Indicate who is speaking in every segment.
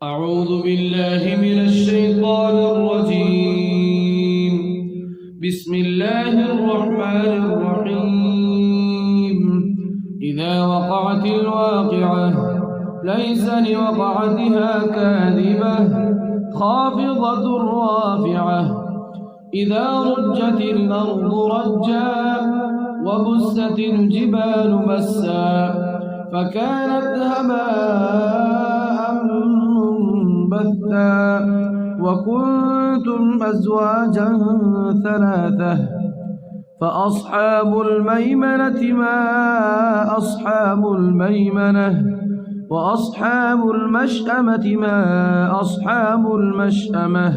Speaker 1: أعوذ بالله من الشيطان الرجيم. بسم الله الرحمن الرحيم. إذا وقعت الواقعة ليس لوقعتها كاذبة خافضة رافعة. إذا رجت الأرض رجا وبست الجبال بسا فكانت هباء منبثا وكنتم أزواجا ثلاثة فأصحاب الميمنة ما أصحاب الميمنة وأصحاب المشأمة ما أصحاب المشأمة.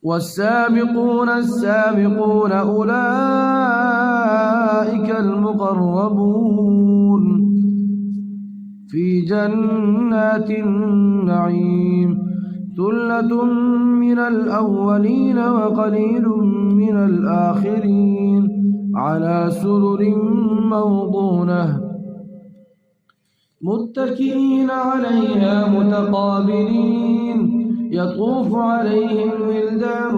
Speaker 1: والسابقون السابقون أولئك المقربون في جنات النعيم. ثلة من الأولين وقليل من الآخرين على سرر موضونة متكئين عليها متقابلين. يطوف عليهم ولدان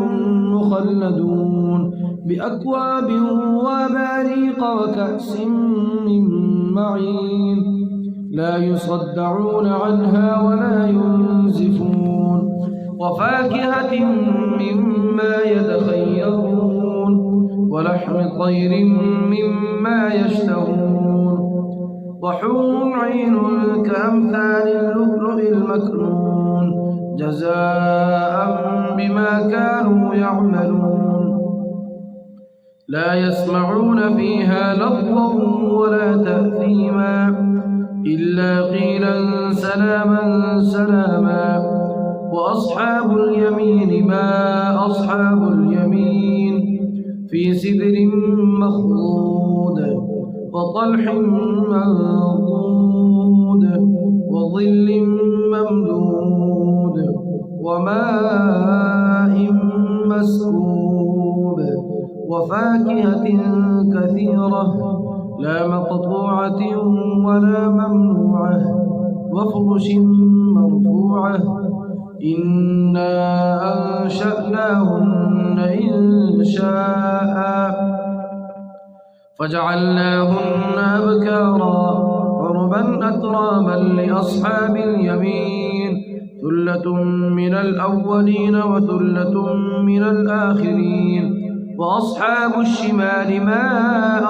Speaker 1: مخلدون بأكواب وأباريق وكأس من معين لا يصدعون عنها ولا ينزفون. وفاكهة مما يتخيرون ولحم طير مما يشتهون. وحور عين كأمثال اللؤلؤ المكنون جزاء بما كانوا يعملون. لا يسمعون فيها لغوا ولا تأثيما إلا قيلا سلاما سلاما. وأصحاب اليمين ما أصحاب اليمين في سدر مخضود وطلح منضود وظل ممدود وماء مسكوب وفاكهة كثيرة لا مقطوعة ولا ممنوعة وفرش مرفوعة. إنا أنشأناهن إنشاء فجعلناهن أبكارا عربا أترابا لأصحاب اليمين. ثلة من الأولين وثلة من الآخرين. وأصحاب الشمال ما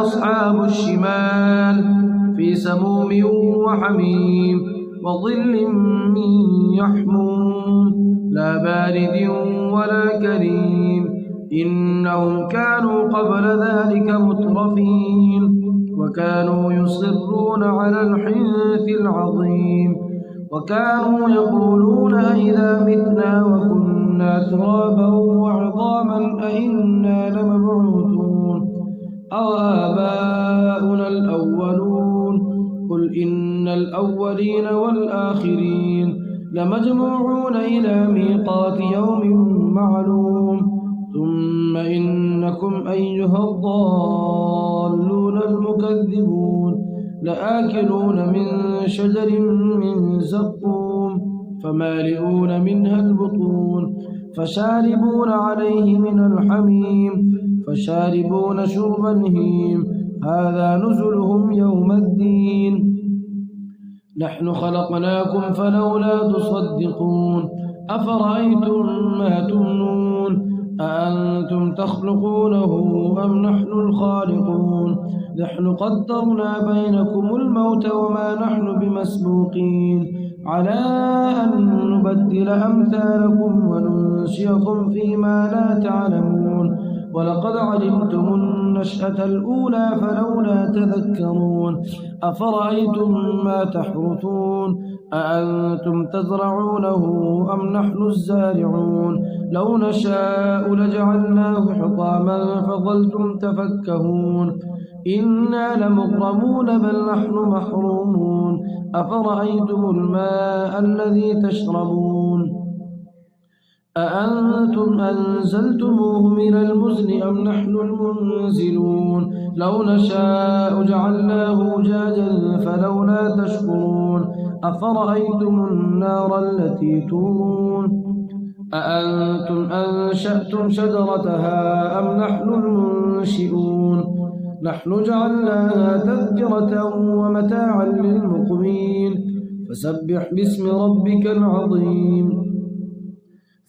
Speaker 1: أصحاب الشمال في سموم وحميم وظل من يحموم لا بارد ولا كريم. إنهم كانوا قبل ذلك مترفين وكانوا يصرون على الحنث العظيم. وكانوا يقولون أئذا متنا وكنا ترابا وعظاما أئنا لمبعوثون أو آباؤنا الأولون. قل إن الأولين والآخرين لمجموعون إلى ميقات يوم معلوم. ثم إنكم أيها الضالون المكذبون لآكلون من شجر من زقوم فمالئون منها البطون فشاربون عليه من الحميم فشاربون شرب الهيم. هذا نزلهم يوم الدين. نحن خلقناكم فلولا تصدقون. أفرأيتم ما تمنون أأنتم تخلقونه أم نحن الخالقون. نحن قدرنا بينكم الموت وما نحن بمسبوقين على أن نبدل أمثالكم وننشئكم فيما لا تعلمون. ولقد علمتم النشأة الأولى فلولا تذكرون. أفرأيتم ما تحرثون أأنتم تزرعونه أم نحن الزارعون. لو نشاء لجعلناه حطاما فظلتم تفكهون. إنا لمغرمون بل نحن محرومون. أفرأيتم الماء الذي تشربون أأنتم أنزلتموه من المزن أم نحن المنزلون. لو نشاء جعلناه أجاجا فلولا تشكرون أفرأيتم النار التي تورون أأنتم أنشأتم شجرتها أم نحن المنشئون نحن جعلناها تذكرة ومتاعا للمقوين فسبح باسم ربك العظيم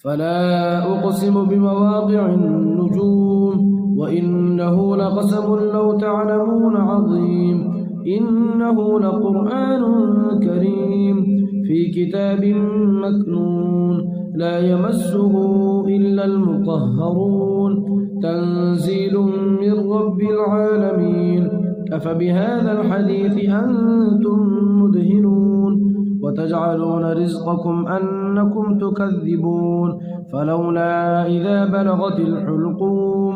Speaker 1: فلا أقسم بمواقع النجوم وإنه لقسم لو تعلمون عظيم إنه لقرآن كريم في كتاب مكنون لا يمسه إلا المطهرون تنزيل من رب العالمين أفبهذا الحديث أنتم مدهنون وتجعلون رزقكم أنكم تكذبون فلولا إذا بلغت الحلقوم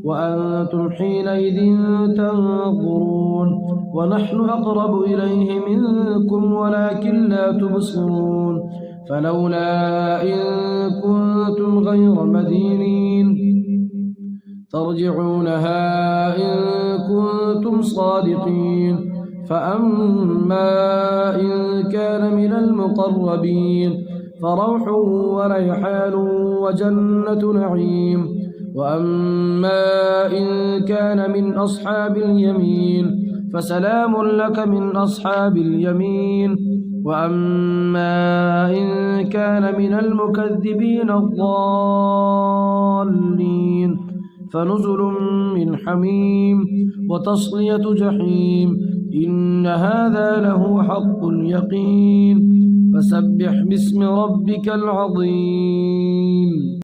Speaker 1: وأنتم حينئذ تنظرون ونحن أقرب إليه منكم ولكن لا تبصرون فلولا إن كنتم غير مدينين ترجعونها إن كنتم صادقين فأما إن كان من المقربين فروح وريحان وجنة نعيم وأما إن كان من أصحاب اليمين فسلام لك من أصحاب اليمين وأما إن كان من المكذبين الضالين فنزل من حميم وتصلية جحيم إن هذا له حق اليقين فسبح باسم ربك العظيم